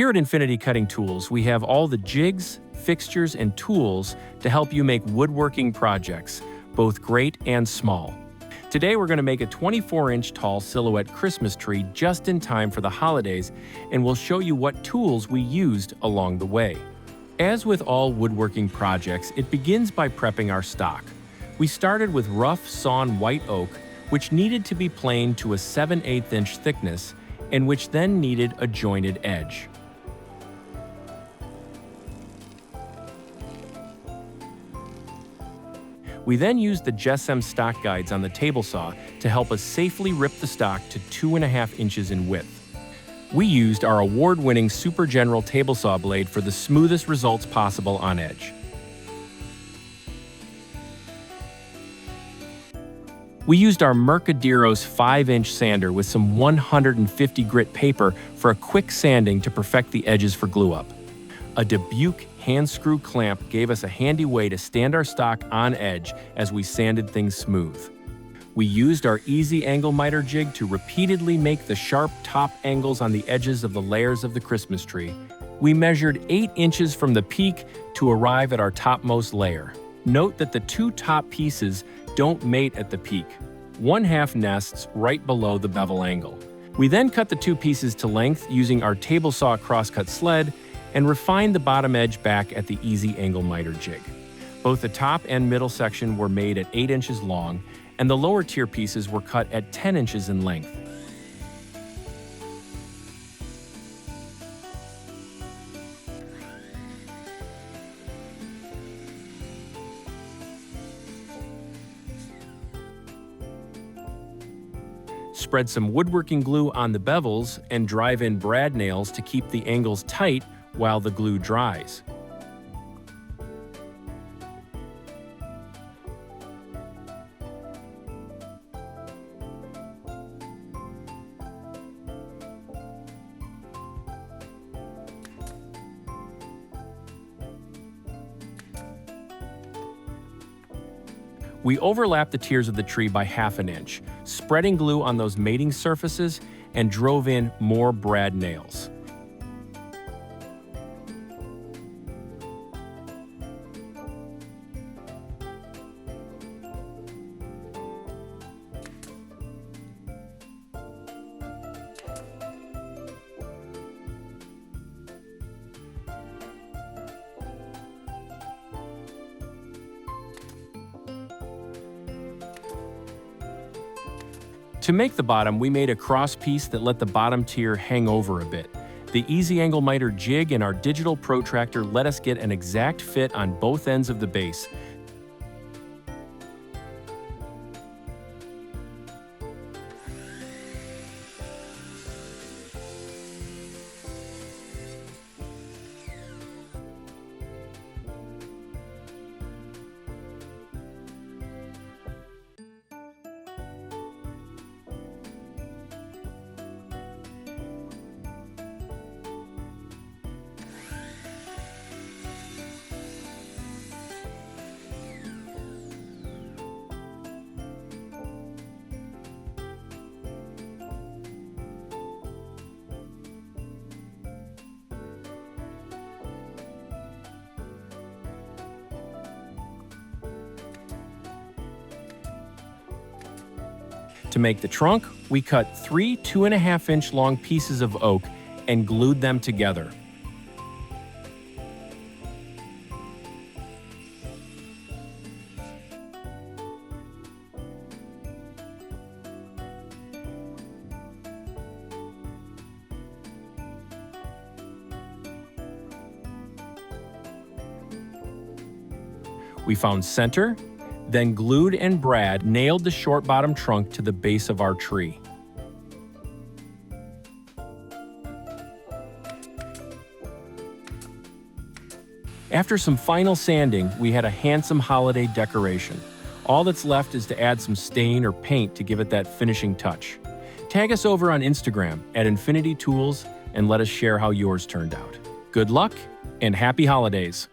Here at Infinity Cutting Tools, we have all the jigs, fixtures, and tools to help you make woodworking projects, both great and small. Today we're going to make a 24-inch tall silhouette Christmas tree just in time for the holidays, and we'll show you what tools we used along the way. As with all woodworking projects, it begins by prepping our stock. We started with rough sawn white oak, which needed to be planed to a 7/8 inch thickness, and which then needed a jointed edge. We then used the JessEm stock guides on the table saw to help us safely rip the stock to 2.5 inches in width. We used our award-winning Super General table saw blade for the smoothest results possible on edge. We used our Mirka Deros 5-inch sander with some 150 grit paper for a quick sanding to perfect the edges for glue-up. A Dubuque hand screw clamp gave us a handy way to stand our stock on edge as we sanded things smooth. We used our easy angle miter jig to repeatedly make the sharp top angles on the edges of the layers of the Christmas tree. We measured 8 inches from the peak to arrive at our topmost layer. Note that the two top pieces don't mate at the peak. One half nests right below the bevel angle. We then cut the two pieces to length using our table saw crosscut sled and refined the bottom edge back at the easy angle miter jig. Both the top and middle section were made at 8 inches long, and the lower tier pieces were cut at 10 inches in length. Spread some woodworking glue on the bevels and drive in brad nails to keep the angles tight while the glue dries. We overlapped the tiers of the tree by 1/2 inch, spreading glue on those mating surfaces, and drove in more brad nails. To make the bottom, we made a cross piece that let the bottom tier hang over a bit. The easy angle miter jig and our digital protractor let us get an exact fit on both ends of the base. To make the trunk, we cut 3 2.5 inch long pieces of oak and glued them together. We found center, then glued and brad nailed the short bottom trunk to the base of our tree. After some final sanding, we had a handsome holiday decoration. All that's left is to add some stain or paint to give it that finishing touch. Tag us over on Instagram at Infinity Tools and let us share how yours turned out. Good luck and happy holidays!